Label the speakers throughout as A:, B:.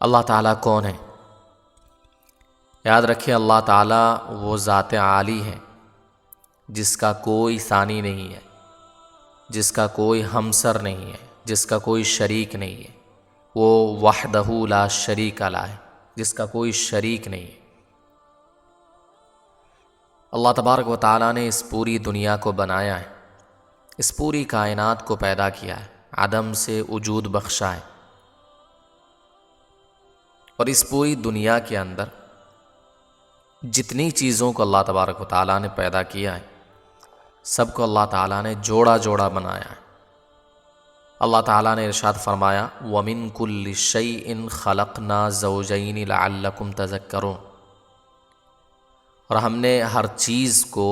A: اللہ تعالیٰ کون ہے؟ یاد رکھیں، اللہ تعالیٰ وہ ذات عالی ہے جس کا کوئی ثانی نہیں ہے، جس کا کوئی ہمسر نہیں ہے، جس کا کوئی شریک نہیں ہے۔ وہ وحدہ لا شریک لہ ہے، جس کا کوئی شریک نہیں ہے۔ اللہ تبارک و تعالیٰ نے اس پوری دنیا کو بنایا ہے، اس پوری کائنات کو پیدا کیا ہے، عدم سے وجود بخشا ہے، اور اس پوری دنیا کے اندر جتنی چیزوں کو اللہ تبارک و تعالیٰ نے پیدا کیا ہے، سب کو اللہ تعالیٰ نے جوڑا جوڑا بنایا ہے۔ اللہ تعالیٰ نے ارشاد فرمایا وَمِن كُلِّ شَيْءٍ خَلَقْنَا زَوْجَيْنِ لَعَلَّكُمْ تَذَكَّرُونَ، اور ہم نے ہر چیز کو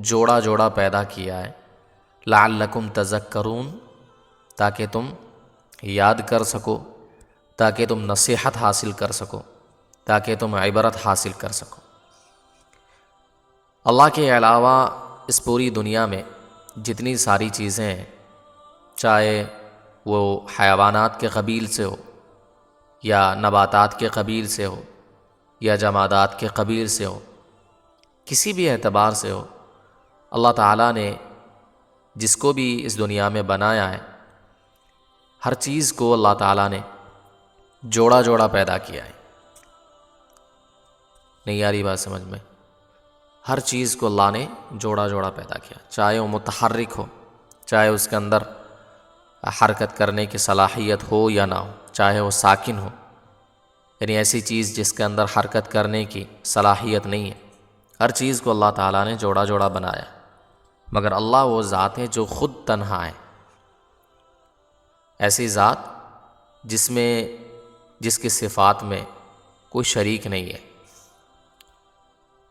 A: جوڑا جوڑا پیدا کیا ہے، لَعَلَّكُمْ تَذَكَّرُونَ، تاکہ تم یاد کر سکو، تاکہ تم نصیحت حاصل کر سکو، تاکہ تم عبرت حاصل کر سکو۔ اللہ کے علاوہ اس پوری دنیا میں جتنی ساری چیزیں ہیں، چاہے وہ حیوانات کے قبیل سے ہو، یا نباتات کے قبیل سے ہو، یا جمادات کے قبیل سے ہو، کسی بھی اعتبار سے ہو، اللہ تعالیٰ نے جس کو بھی اس دنیا میں بنایا ہے، ہر چیز کو اللہ تعالیٰ نے جوڑا جوڑا پیدا کیا ہے۔ نہیں آ رہی بات سمجھ میں؟ ہر چیز کو اللہ نے جوڑا جوڑا پیدا کیا، چاہے وہ متحرک ہو، چاہے اس کے اندر حرکت کرنے کی صلاحیت ہو یا نہ ہو، چاہے وہ ساکن ہو، یعنی ایسی چیز جس کے اندر حرکت کرنے کی صلاحیت نہیں ہے، ہر چیز کو اللہ تعالیٰ نے جوڑا جوڑا بنایا۔ مگر اللہ وہ ذات ہے جو خود تنہا ہے، ایسی ذات جس کی صفات میں کوئی شریک نہیں ہے،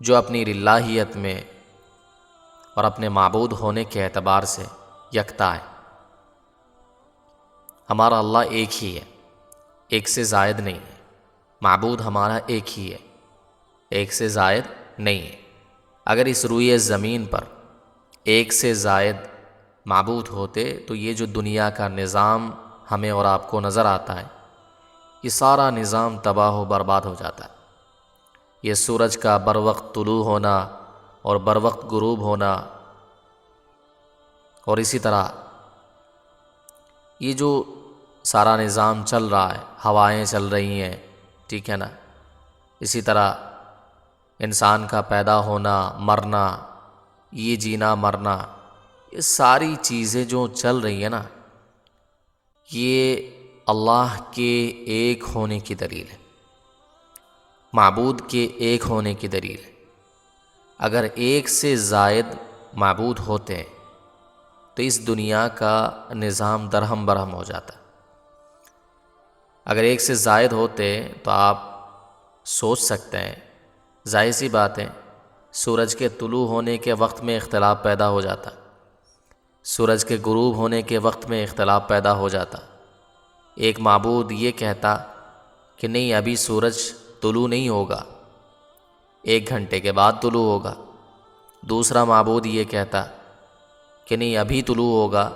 A: جو اپنی الہیت میں اور اپنے معبود ہونے کے اعتبار سے یکتا ہے۔ ہمارا اللہ ایک ہی ہے، ایک سے زائد نہیں ہے، معبود ہمارا ایک ہی ہے، ایک سے زائد نہیں ہے۔ اگر اس روئے زمین پر ایک سے زائد معبود ہوتے تو یہ جو دنیا کا نظام ہمیں اور آپ کو نظر آتا ہے، یہ سارا نظام تباہ و برباد ہو جاتا ہے۔ یہ سورج کا بروقت طلوع ہونا اور بروقت غروب ہونا، اور اسی طرح یہ جو سارا نظام چل رہا ہے، ہوائیں چل رہی ہیں، ٹھیک ہے نا، اسی طرح انسان کا پیدا ہونا، مرنا، یہ جینا مرنا، یہ ساری چیزیں جو چل رہی ہیں نا، یہ اللہ کے ایک ہونے کی دلیل ہے، معبود کے ایک ہونے کی دلیل ہے۔ اگر ایک سے زائد معبود ہوتے تو اس دنیا کا نظام درہم برہم ہو جاتا۔ اگر ایک سے زائد ہوتے تو آپ سوچ سکتے ہیں، ظاہر سی بات ہے، سورج کے طلوع ہونے کے وقت میں اختلاف پیدا ہو جاتا، سورج کے غروب ہونے کے وقت میں اختلاف پیدا ہو جاتا۔ ایک معبود یہ کہتا کہ نہیں، ابھی سورج طلوع نہیں ہوگا، 1 گھنٹے کے بعد طلوع ہوگا۔ دوسرا معبود یہ کہتا کہ نہیں، ابھی طلوع ہوگا،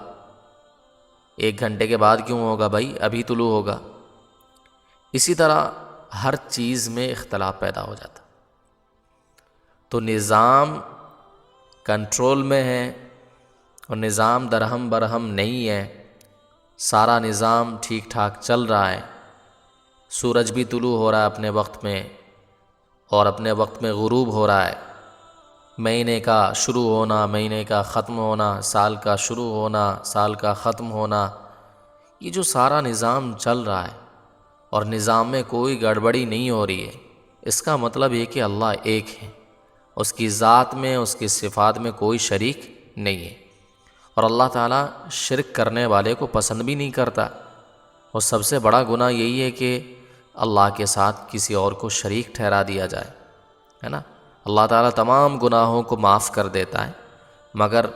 A: 1 گھنٹے کے بعد کیوں ہوگا بھائی، ابھی طلوع ہوگا۔ اسی طرح ہر چیز میں اختلاف پیدا ہو جاتا۔ تو نظام کنٹرول میں ہے اور نظام درہم برہم نہیں ہے، سارا نظام ٹھیک ٹھاک چل رہا ہے، سورج بھی طلوع ہو رہا ہے اپنے وقت میں اور اپنے وقت میں غروب ہو رہا ہے، مہینے کا شروع ہونا، مہینے کا ختم ہونا، سال کا شروع ہونا، سال کا ختم ہونا، یہ جو سارا نظام چل رہا ہے اور نظام میں کوئی گڑبڑی نہیں ہو رہی ہے، اس کا مطلب یہ کہ اللہ ایک ہے، اس کی ذات میں، اس کی صفات میں کوئی شریک نہیں ہے۔ اور اللہ تعالیٰ شرک کرنے والے کو پسند بھی نہیں کرتا، اور سب سے بڑا گناہ یہی ہے کہ اللہ کے ساتھ کسی اور کو شریک ٹھہرا دیا جائے، ہے نا۔ اللہ تعالیٰ تمام گناہوں کو معاف کر دیتا ہے، مگر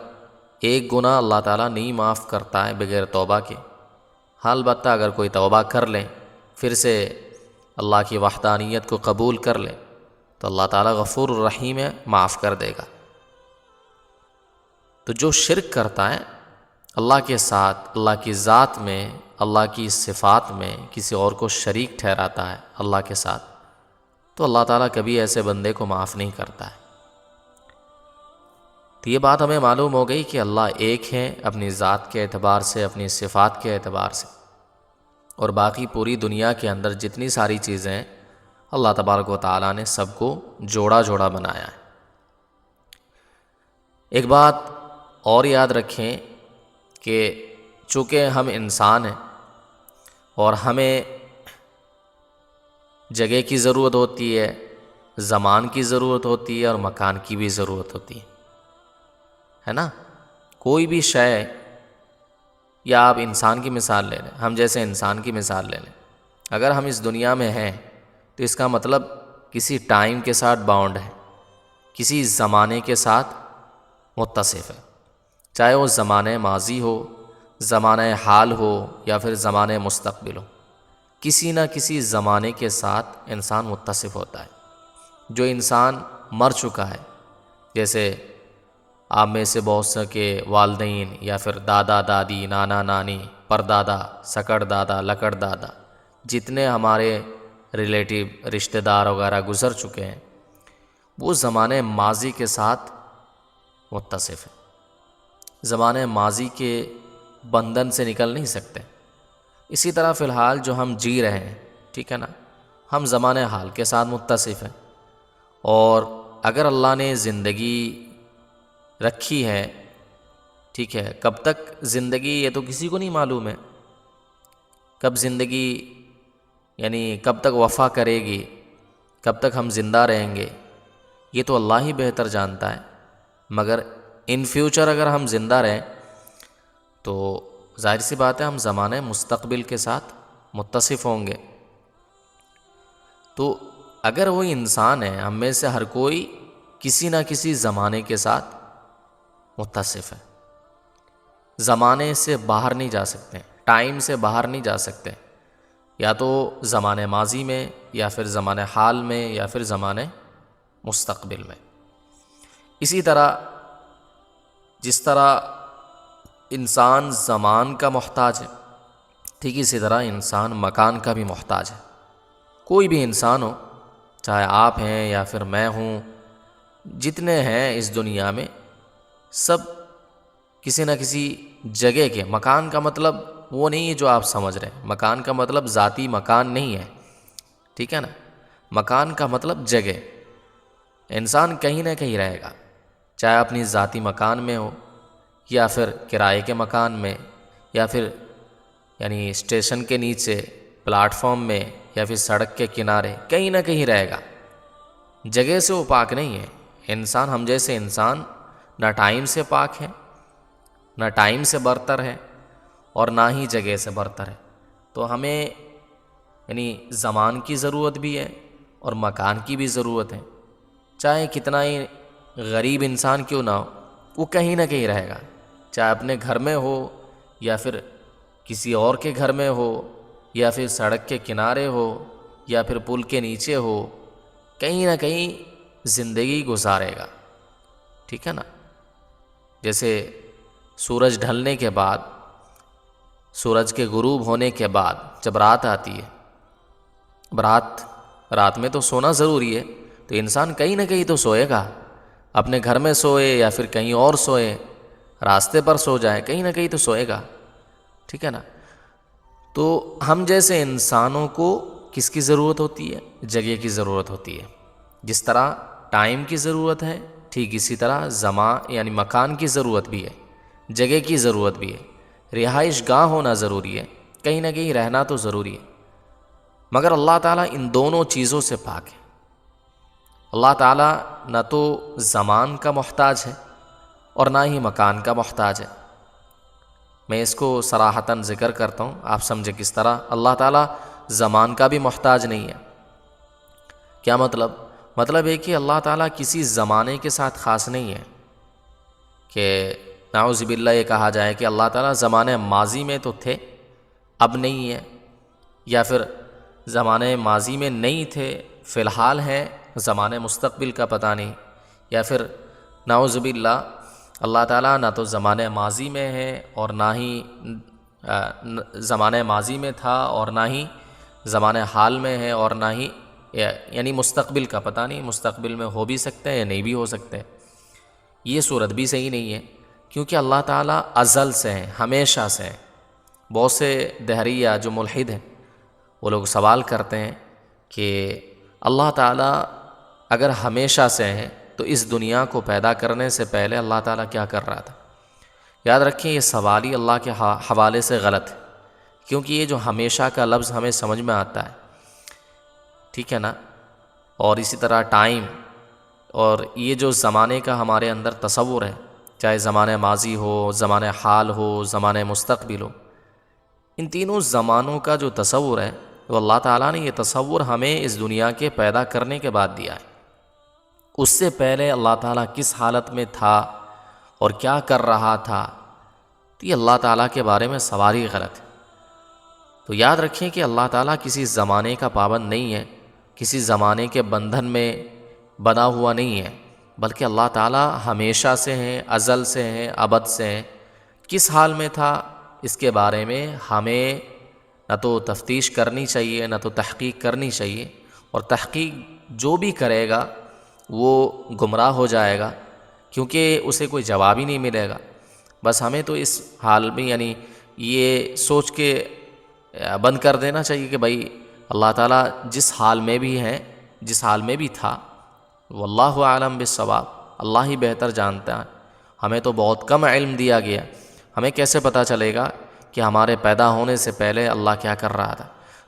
A: ایک گناہ اللہ تعالیٰ نہیں معاف کرتا ہے بغیر توبہ کے۔ البتہ اگر کوئی توبہ کر لے، پھر سے اللہ کی وحدانیت کو قبول کر لے، تو اللہ تعالیٰ غفور الرحیم ہے، معاف کر دے گا۔ تو جو شرک کرتا ہے اللہ کے ساتھ، اللہ کی ذات میں، اللہ کی صفات میں کسی اور کو شریک ٹھہراتا ہے اللہ کے ساتھ، تو اللہ تعالیٰ کبھی ایسے بندے کو معاف نہیں کرتا ہے۔ تو یہ بات ہمیں معلوم ہو گئی کہ اللہ ایک ہے اپنی ذات کے اعتبار سے، اپنی صفات کے اعتبار سے، اور باقی پوری دنیا کے اندر جتنی ساری چیزیں ہیں اللہ تبارک و تعالیٰ نے سب کو جوڑا جوڑا بنایا ہے۔ ایک بات اور یاد رکھیں کہ چونکہ ہم انسان ہیں اور ہمیں جگہ کی ضرورت ہوتی ہے، زمان کی ضرورت ہوتی ہے اور مکان کی بھی ضرورت ہوتی ہے نا۔ کوئی بھی شے، یا آپ انسان کی مثال لے لیں، ہم جیسے انسان کی مثال لے لیں، اگر ہم اس دنیا میں ہیں تو اس کا مطلب کسی ٹائم کے ساتھ باؤنڈ ہے، کسی زمانے کے ساتھ متصف ہے، چاہے وہ زمانہ ماضی ہو، زمانہ حال ہو یا پھر زمانہ مستقبل ہو، کسی نہ کسی زمانے کے ساتھ انسان متصف ہوتا ہے۔ جو انسان مر چکا ہے، جیسے آپ میں سے بہت سے کے والدین یا پھر دادا دادی، نانا نانی، پردادا، سکڑ دادا، لکڑ دادا، جتنے ہمارے ریلیٹیو رشتہ دار وغیرہ گزر چکے ہیں، وہ زمانے ماضی کے ساتھ متصف ہے، زمانے ماضی کے بندھن سے نکل نہیں سکتے۔ اسی طرح فی الحال جو ہم جی رہے ہیں، ٹھیک ہے نا، ہم زمانے حال کے ساتھ متصف ہیں، اور اگر اللہ نے زندگی رکھی ہے، ٹھیک ہے، کب تک زندگی یہ تو کسی کو نہیں معلوم ہے، کب زندگی یعنی کب تک وفا کرے گی، کب تک ہم زندہ رہیں گے، یہ تو اللہ ہی بہتر جانتا ہے۔ مگر ان فیوچر اگر ہم زندہ رہیں تو ظاہر سی بات ہے ہم زمانے مستقبل کے ساتھ متصف ہوں گے۔ تو اگر وہ انسان ہے، ہم میں سے ہر کوئی کسی نہ کسی زمانے کے ساتھ متصف ہے، زمانے سے باہر نہیں جا سکتے، ٹائم سے باہر نہیں جا سکتے، یا تو زمانے ماضی میں، یا پھر زمانے حال میں، یا پھر زمانے مستقبل میں۔ اسی طرح جس طرح انسان زمان کا محتاج ہے، ٹھیک اسی طرح انسان مکان کا بھی محتاج ہے۔ کوئی بھی انسان ہو، چاہے آپ ہیں یا پھر میں ہوں، جتنے ہیں اس دنیا میں، سب کسی نہ کسی جگہ کے، مکان کا مطلب وہ نہیں ہے جو آپ سمجھ رہے ہیں، مکان کا مطلب ذاتی مکان نہیں ہے، ٹھیک ہے نا، مکان کا مطلب جگہ۔ انسان کہیں نہ کہیں رہے گا، چاہے اپنی ذاتی مکان میں ہو، یا پھر کرائے کے مکان میں، یا پھر یعنی اسٹیشن کے نیچے، پلیٹ فارم میں، یا پھر سڑک کے کنارے، کہیں نہ کہیں رہے گا۔ جگہ سے وہ پاک نہیں ہے۔ انسان، ہم جیسے انسان نہ ٹائم سے پاک ہے، نہ ٹائم سے برتر ہے، اور نہ ہی جگہ سے برتر ہے۔ تو ہمیں یعنی زمان کی ضرورت بھی ہے اور مکان کی بھی ضرورت ہے۔ چاہے کتنا ہی غریب انسان کیوں نہ ہو، وہ کہیں نہ کہیں رہے گا، چاہے اپنے گھر میں ہو، یا پھر کسی اور کے گھر میں ہو، یا پھر سڑک کے کنارے ہو، یا پھر پل کے نیچے ہو، کہیں نہ کہیں زندگی گزارے گا، ٹھیک ہے نا۔ جیسے سورج ڈھلنے کے بعد، سورج کے غروب ہونے کے بعد جب رات آتی ہے، رات میں تو سونا ضروری ہے، تو انسان کہیں نہ کہیں تو سوئے گا، اپنے گھر میں سوئے یا پھر کہیں اور سوئے، راستے پر سو جائے، کہیں نہ کہیں تو سوئے گا، ٹھیک ہے نا۔ تو ہم جیسے انسانوں کو کس کی ضرورت ہوتی ہے؟ جگہ کی ضرورت ہوتی ہے۔ جس طرح ٹائم کی ضرورت ہے، ٹھیک اسی طرح زمان یعنی مکان کی ضرورت بھی ہے، جگہ کی ضرورت بھی ہے، رہائش گاہ ہونا ضروری ہے، کہیں نہ کہیں رہنا تو ضروری ہے۔ مگر اللہ تعالیٰ ان دونوں چیزوں سے پاک ہے۔ اللہ تعالیٰ نہ تو زمان کا محتاج ہے اور نہ ہی مکان کا محتاج ہے۔ میں اس کو صراحتاً ذکر کرتا ہوں، آپ سمجھے کس طرح۔ اللہ تعالیٰ زمان کا بھی محتاج نہیں ہے۔ کیا مطلب؟ مطلب ہے کہ اللہ تعالیٰ کسی زمانے کے ساتھ خاص نہیں ہے، کہ نعوذ باللہ یہ کہا جائے کہ اللہ تعالیٰ زمانے ماضی میں تو تھے، اب نہیں ہے، یا پھر زمانے ماضی میں نہیں تھے، فی الحال ہیں، زمانے مستقبل کا پتہ نہیں، یا پھر نعوذ باللہ اللہ تعالیٰ نہ تو زمانہ ماضی میں ہے اور نہ ہی زمانہ ماضی میں تھا اور نہ ہی زمانہ حال میں ہے اور نہ ہی یعنی مستقبل کا پتہ نہیں، مستقبل میں ہو بھی سکتے ہیں یا نہیں بھی ہو سکتے۔ یہ صورت بھی صحیح نہیں ہے، کیونکہ اللہ تعالیٰ ازل سے ہیں، ہمیشہ سے ہیں۔ بہت سے دہریہ جو ملحد ہیں وہ لوگ سوال کرتے ہیں کہ اللہ تعالیٰ اگر ہمیشہ سے ہیں تو اس دنیا کو پیدا کرنے سے پہلے اللہ تعالیٰ کیا کر رہا تھا؟ یاد رکھیں یہ سوال ہی اللہ کے حوالے سے غلط ہے، کیونکہ یہ جو ہمیشہ کا لفظ ہمیں سمجھ میں آتا ہے، ٹھیک ہے نا، اور اسی طرح ٹائم اور یہ جو زمانے کا ہمارے اندر تصور ہے، چاہے زمانہ ماضی ہو، زمانہ حال ہو، زمانہ مستقبل ہو، ان تینوں زمانوں کا جو تصور ہے وہ اللہ تعالیٰ نے یہ تصور ہمیں اس دنیا کے پیدا کرنے کے بعد دیا ہے۔ اس سے پہلے اللہ تعالیٰ کس حالت میں تھا اور کیا کر رہا تھا، تو یہ اللہ تعالیٰ کے بارے میں سوال ہی غلط ہے۔ تو یاد رکھیں کہ اللہ تعالیٰ کسی زمانے کا پابند نہیں ہے، کسی زمانے کے بندھن میں بنا ہوا نہیں ہے، بلکہ اللہ تعالیٰ ہمیشہ سے ہیں، ازل سے ہیں، ابد سے ہیں۔ کس حال میں تھا اس کے بارے میں ہمیں نہ تو تفتیش کرنی چاہیے، نہ تو تحقیق کرنی چاہیے، اور تحقیق جو بھی کرے گا وہ گمراہ ہو جائے گا، کیونکہ اسے کوئی جواب ہی نہیں ملے گا۔ بس ہمیں تو اس حال میں یعنی یہ سوچ کے بند کر دینا چاہیے کہ بھائی اللہ تعالیٰ جس حال میں بھی ہے، جس حال میں بھی تھا، واللہ اعلم بالصواب، اللہ ہی بہتر جانتا ہے۔ ہمیں تو بہت کم علم دیا گیا، ہمیں کیسے پتہ چلے گا کہ ہمارے پیدا ہونے سے پہلے اللہ کیا کر رہا تھا؟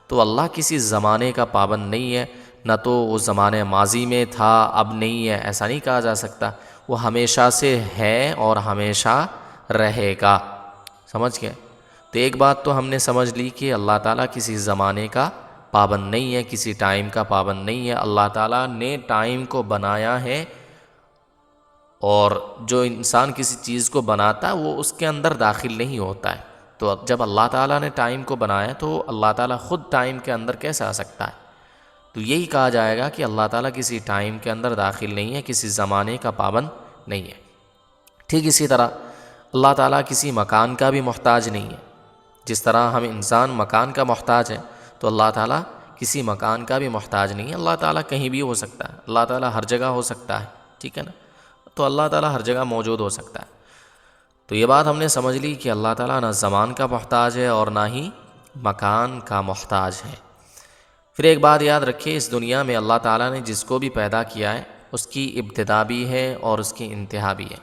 A: تو اللہ کسی زمانے کا پابند نہیں ہے، نہ تو وہ زمانے ماضی میں تھا اب نہیں ہے، ایسا نہیں کہا جا سکتا۔ وہ ہمیشہ سے ہے اور ہمیشہ رہے گا، سمجھ گئے؟ تو ایک بات تو ہم نے سمجھ لی کہ اللہ تعالیٰ کسی زمانے کا پابند نہیں ہے، کسی ٹائم کا پابند نہیں ہے۔ اللہ تعالیٰ نے ٹائم کو بنایا ہے، اور جو انسان کسی چیز کو بناتا ہے وہ اس کے اندر داخل نہیں ہوتا ہے۔ تو جب اللہ تعالیٰ نے ٹائم کو بنایا تو اللہ تعالیٰ خود ٹائم کے اندر کیسے آ سکتا ہے؟ تو یہی کہا جائے گا کہ اللہ تعالیٰ کسی ٹائم کے اندر داخل نہیں ہے، کسی زمانے کا پابند نہیں ہے۔ ٹھیک اسی طرح اللہ تعالیٰ کسی مکان کا بھی محتاج نہیں ہے۔ جس طرح ہم انسان مکان کا محتاج ہے، تو اللہ تعالیٰ کسی مکان کا بھی محتاج نہیں ہے۔ اللہ تعالیٰ کہیں بھی ہو سکتا ہے، اللہ تعالیٰ ہر جگہ ہو سکتا ہے، ٹھیک ہے نا؟ تو اللہ تعالیٰ ہر جگہ موجود ہو سکتا ہے۔ تو یہ بات ہم نے سمجھ لی کہ اللہ تعالیٰ نہ زمان کا محتاج ہے اور نہ ہی مکان کا محتاج ہے۔ پھر ایک بات یاد رکھیے، اس دنیا میں اللہ تعالیٰ نے جس کو بھی پیدا کیا ہے اس کی ابتدا بھی ہے اور اس کی انتہا بھی ہے،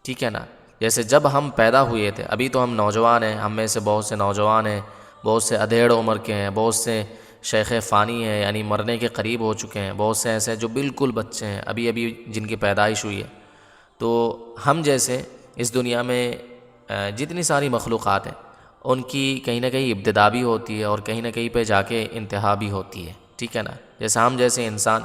A: ٹھیک ہے نا؟ جیسے جب ہم پیدا ہوئے تھے، ابھی تو ہم نوجوان ہیں، ہم میں سے بہت سے نوجوان ہیں، بہت سے ادھیڑ عمر کے ہیں، بہت سے شیخ فانی ہیں یعنی مرنے کے قریب ہو چکے ہیں، بہت سے ایسے جو بالکل بچے ہیں، ابھی ابھی جن کی پیدائش ہوئی ہے۔ تو ہم جیسے اس دنیا میں جتنی ساری مخلوقات ہیں ان کی کہیں نہ کہیں ابتدا بھی ہوتی ہے اور کہیں نہ کہیں پہ جا کے انتہا بھی ہوتی ہے، ٹھیک ہے نا؟ جیسے ہم جیسے انسان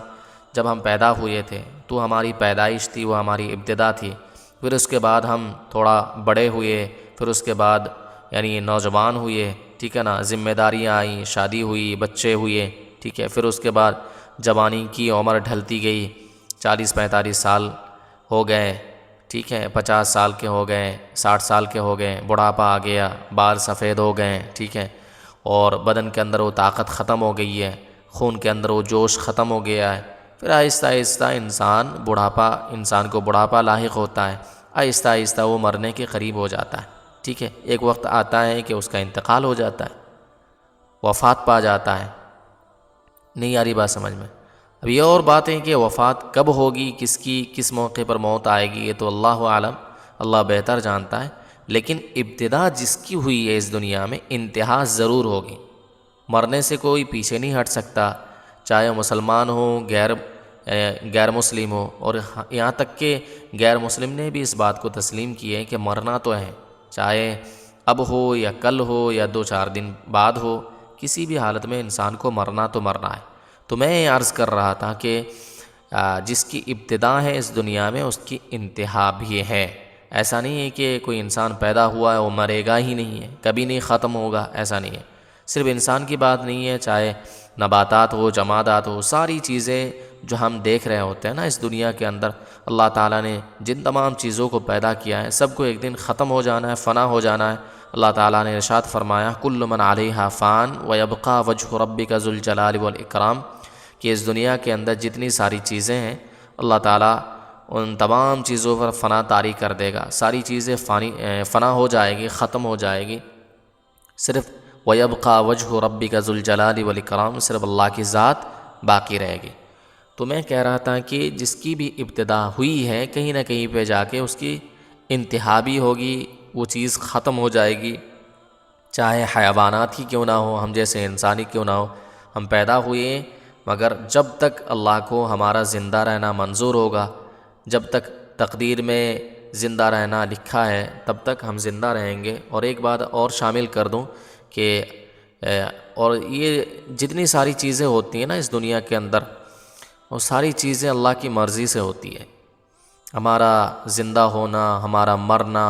A: جب ہم پیدا ہوئے تھے تو ہماری پیدائش تھی، وہ ہماری ابتدا تھی۔ پھر اس کے بعد ہم تھوڑا بڑے ہوئے، پھر اس کے بعد یعنی نوجوان ہوئے، ٹھیک ہے نا؟ ذمہ داریاں آئیں، شادی ہوئی، بچے ہوئے، ٹھیک ہے؟ پھر اس کے بعد جوانی کی عمر ڈھلتی گئی، 40-45 سال ہو گئے، ٹھیک ہے؟ 50 سال کے ہو گئے، 60 سال کے ہو گئے، بڑھاپا آ گیا، بال سفید ہو گئے، ٹھیک ہے؟ اور بدن کے اندر وہ طاقت ختم ہو گئی ہے، خون کے اندر وہ جوش ختم ہو گیا ہے۔ پھر آہستہ آہستہ انسان کو بڑھاپا لاحق ہوتا ہے، آہستہ آہستہ وہ مرنے کے قریب ہو جاتا ہے، ٹھیک ہے؟ ایک وقت آتا ہے کہ اس کا انتقال ہو جاتا ہے، وفات پا جاتا ہے۔ نہیں آ رہی بات سمجھ میں؟ اب یہ اور بات ہے کہ وفات کب ہوگی، کس موقع پر موت آئے گی، یہ تو اللہ عالم، اللہ بہتر جانتا ہے۔ لیکن ابتدا جس کی ہوئی ہے اس دنیا میں، انتہا ضرور ہوگی۔ مرنے سے کوئی پیچھے نہیں ہٹ سکتا، چاہے مسلمان ہو، غیر مسلم ہو، اور یہاں تک کہ غیر مسلم نے بھی اس بات کو تسلیم کی ہے کہ مرنا تو ہے، چاہے اب ہو یا کل ہو یا 2-4 دن بعد ہو، کسی بھی حالت میں انسان کو مرنا تو مرنا ہے۔ تو میں یہ عرض کر رہا تھا کہ جس کی ابتدا ہے اس دنیا میں اس کی انتہا بھی ہے۔ ایسا نہیں ہے کہ کوئی انسان پیدا ہوا ہے وہ مرے گا ہی نہیں ہے، کبھی نہیں ختم ہوگا، ایسا نہیں ہے۔ صرف انسان کی بات نہیں ہے، چاہے نباتات ہو، جمادات ہو، ساری چیزیں جو ہم دیکھ رہے ہوتے ہیں نا اس دنیا کے اندر، اللہ تعالیٰ نے جن تمام چیزوں کو پیدا کیا ہے سب کو ایک دن ختم ہو جانا ہے، فنا ہو جانا ہے۔ اللہ تعالیٰ نے ارشاد فرمایا کل من علیہا فان ویبقى وجہ ربک ذو الجلال والاکرام، کہ اس دنیا کے اندر جتنی ساری چیزیں ہیں اللہ تعالیٰ ان تمام چیزوں پر فنا طاری کر دے گا، ساری چیزیں فنا ہو جائے گی، ختم ہو جائے گی، صرف وَيَبْقَى وَجْهُ رَبِّكَ ذُو الْجَلَالِ وَالْإِكْرَامِ، صرف اللہ کی ذات باقی رہے گی۔ تو میں کہہ رہا تھا کہ جس کی بھی ابتدا ہوئی ہے کہیں نہ کہیں پہ جا کے اس کی انتہا بھی ہوگی، وہ چیز ختم ہو جائے گی، چاہے حیوانات ہی کیوں نہ ہو، ہم جیسے انسانی کیوں نہ ہو، ہم پیدا ہوئے مگر جب تک اللہ کو ہمارا زندہ رہنا منظور ہوگا، جب تک تقدیر میں زندہ رہنا لکھا ہے تب تک ہم زندہ رہیں گے۔ اور ایک بات اور شامل کر دوں کہ اور یہ جتنی ساری چیزیں ہوتی ہیں نا اس دنیا کے اندر، وہ ساری چیزیں اللہ کی مرضی سے ہوتی ہے، ہمارا زندہ ہونا، ہمارا مرنا،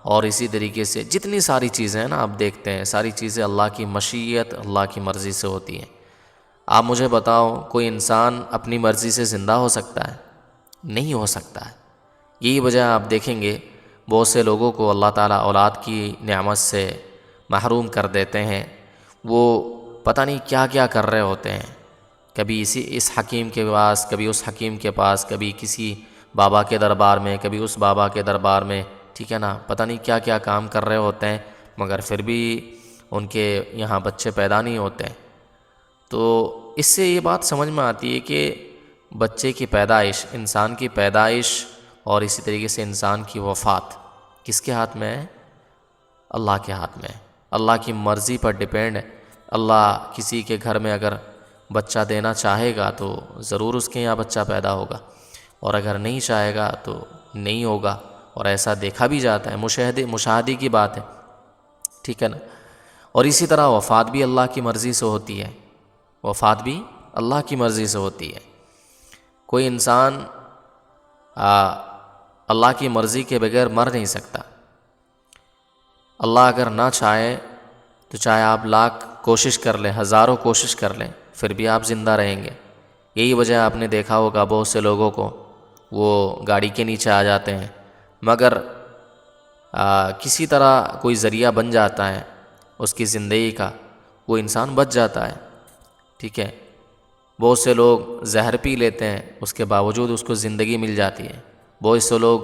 A: اور اسی طریقے سے جتنی ساری چیزیں ہیں نا آپ دیکھتے ہیں ساری چیزیں اللہ کی مشیت، اللہ کی مرضی سے ہوتی ہیں۔ آپ مجھے بتاؤ کوئی انسان اپنی مرضی سے زندہ ہو سکتا ہے؟ نہیں ہو سکتا ہے۔ یہی وجہ آپ دیکھیں گے بہت سے لوگوں کو اللہ تعالیٰ اولاد کی نعمت سے محروم کر دیتے ہیں، وہ پتہ نہیں کیا کیا کر رہے ہوتے ہیں، کبھی اس حکیم کے پاس، کبھی اس حکیم کے پاس، کبھی کسی بابا کے دربار میں، کبھی اس بابا کے دربار میں، ٹھیک ہے نا، پتہ نہیں کیا کیا کام کر رہے ہوتے ہیں، مگر پھر بھی ان کے یہاں بچے پیدا نہیں ہوتے۔ تو اس سے یہ بات سمجھ میں آتی ہے کہ بچے کی پیدائش، انسان کی پیدائش اور اسی طریقے سے انسان کی وفات کس کے ہاتھ میں ہے؟ اللہ کے ہاتھ میں ہے، اللہ کی مرضی پر ڈیپینڈ ہے۔ اللہ کسی کے گھر میں اگر بچہ دینا چاہے گا تو ضرور اس کے یہاں بچہ پیدا ہوگا، اور اگر نہیں چاہے گا تو نہیں ہوگا، اور ایسا دیکھا بھی جاتا ہے، مشاہدے کی بات ہے، ٹھیک ہے نا۔ اور اسی طرح وفات بھی اللہ کی مرضی سے ہوتی ہے، وفات بھی اللہ کی مرضی سے ہوتی ہے۔ کوئی انسان اللہ کی مرضی کے بغیر مر نہیں سکتا۔ اللہ اگر نہ چاہے تو چاہے آپ لاکھ کوشش کر لیں، ہزاروں کوشش کر لیں، پھر بھی آپ زندہ رہیں گے۔ یہی وجہ آپ نے دیکھا ہوگا بہت سے لوگوں کو وہ گاڑی کے نیچے آ جاتے ہیں، مگر کسی طرح کوئی ذریعہ بن جاتا ہے اس کی زندگی کا، وہ انسان بچ جاتا ہے، ٹھیک ہے۔ بہت سے لوگ زہر پی لیتے ہیں، اس کے باوجود اس کو زندگی مل جاتی ہے۔ بہت سے لوگ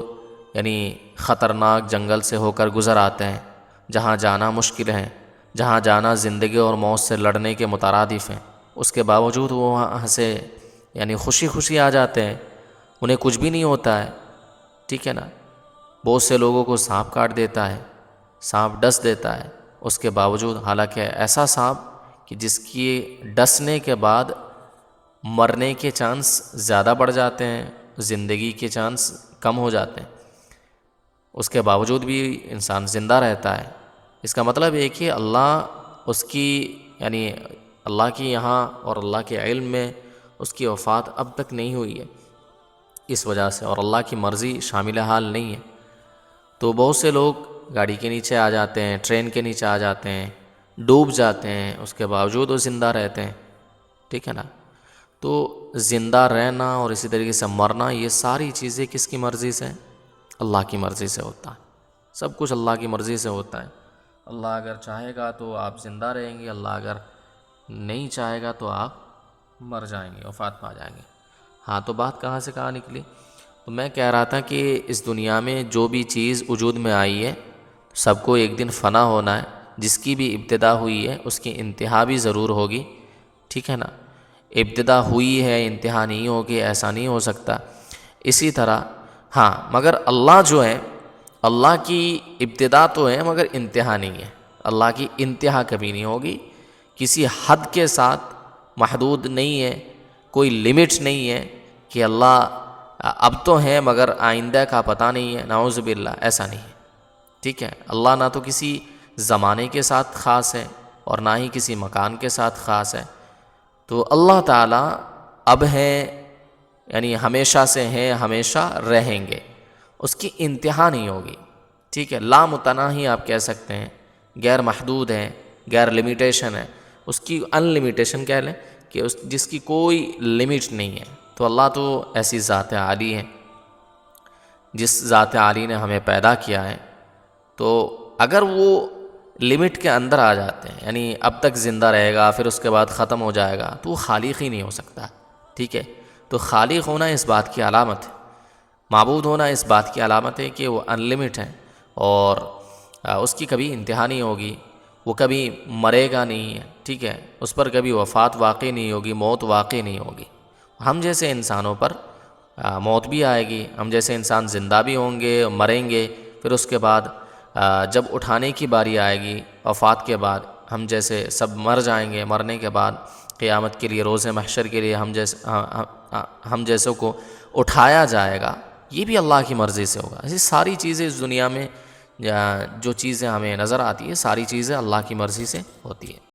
A: یعنی خطرناک جنگل سے ہو کر گزر آتے ہیں، جہاں جانا مشکل ہے، جہاں جانا زندگی اور موت سے لڑنے کے مترادف ہیں، اس کے باوجود وہ وہاں سے یعنی خوشی خوشی آ جاتے ہیں، انہیں کچھ بھی نہیں ہوتا ہے، ٹھیک ہے نا۔ بہت سے لوگوں کو سانپ کاٹ دیتا ہے، سانپ ڈس دیتا ہے، اس کے باوجود، حالانکہ ایسا سانپ کہ جس کی ڈسنے کے بعد مرنے کے چانس زیادہ بڑھ جاتے ہیں، زندگی کے چانس کم ہو جاتے ہیں، اس کے باوجود بھی انسان زندہ رہتا ہے۔ اس کا مطلب یہ کہ اللہ اس کی یعنی اللہ کی یہاں اور اللہ کے علم میں اس کی وفات اب تک نہیں ہوئی ہے، اس وجہ سے، اور اللہ کی مرضی شامل حال نہیں ہے۔ تو بہت سے لوگ گاڑی کے نیچے آ جاتے ہیں، ٹرین کے نیچے آ جاتے ہیں، ڈوب جاتے ہیں، اس کے باوجود وہ زندہ رہتے ہیں، ٹھیک ہے نا۔ تو زندہ رہنا اور اسی طریقے سے مرنا، یہ ساری چیزیں کس کی مرضی سے؟ اللہ کی مرضی سے ہوتا ہے، سب کچھ اللہ کی مرضی سے ہوتا ہے۔ اللہ اگر چاہے گا تو آپ زندہ رہیں گے، اللہ اگر نہیں چاہے گا تو آپ مر جائیں گے، وفات پا جائیں گے۔ ہاں، تو بات کہاں سے کہاں نکلی؟ تو میں کہہ رہا تھا کہ اس دنیا میں جو بھی چیز وجود میں آئی ہے سب کو ایک دن فنا ہونا ہے، جس کی بھی ابتدا ہوئی ہے اس کی انتہا بھی ضرور ہوگی، ٹھیک ہے نا۔ ابتدا ہوئی ہے، انتہا نہیں ہوگی، ایسا نہیں ہو سکتا۔ اسی طرح ہاں، مگر اللہ جو ہے، اللہ کی ابتدا تو ہے مگر انتہا نہیں ہے، اللہ کی انتہا کبھی نہیں ہوگی، کسی حد کے ساتھ محدود نہیں ہے، کوئی لمٹ نہیں ہے کہ اللہ اب تو ہے مگر آئندہ کا پتہ نہیں ہے، نعوذ باللہ، ایسا نہیں ہے، ٹھیک ہے۔ اللہ نہ تو کسی زمانے کے ساتھ خاص ہے اور نہ ہی کسی مکان کے ساتھ خاص ہے۔ تو اللہ تعالیٰ اب ہے یعنی ہمیشہ سے ہیں، ہمیشہ رہیں گے، اس کی انتہا نہیں ہوگی، ٹھیک ہے۔ لامتناہی آپ کہہ سکتے ہیں، غیر محدود ہے، غیر لمیٹیشن ہے، اس کی ان لمیٹیشن کہہ لیں کہ جس کی کوئی لمٹ نہیں ہے، تو اللہ تو ایسی ذات عالی ہے، جس ذات عالی نے ہمیں پیدا کیا ہے، تو اگر وہ لمٹ کے اندر آ جاتے ہیں، یعنی اب تک زندہ رہے گا پھر اس کے بعد ختم ہو جائے گا، تو وہ خالق ہی نہیں ہو سکتا، ٹھیک ہے؟ تو خالق ہونا اس بات کی علامت ہے، معبود ہونا اس بات کی علامت ہے کہ وہ ان لمٹ ہے، اور اس کی کبھی انتہا نہیں ہوگی، وہ کبھی مرے گا نہیں ہے، ٹھیک ہے؟ اس پر کبھی وفات واقع نہیں ہوگی، موت واقع نہیں ہوگی۔ ہم جیسے انسانوں پر موت بھی آئے گی، ہم جیسے انسان زندہ بھی ہوں گے، مریں گے، پھر اس کے بعد جب اٹھانے کی باری آئے گی وفات کے بعد، ہم جیسے سب مر جائیں گے، مرنے کے بعد قیامت کے لیے، روز محشر کے لیے ہم جیسوں کو اٹھایا جائے گا، یہ بھی اللہ کی مرضی سے ہوگا۔ ایسی ساری چیزیں اس دنیا میں جو چیزیں ہمیں نظر آتی ہیں، ساری چیزیں اللہ کی مرضی سے ہوتی ہیں۔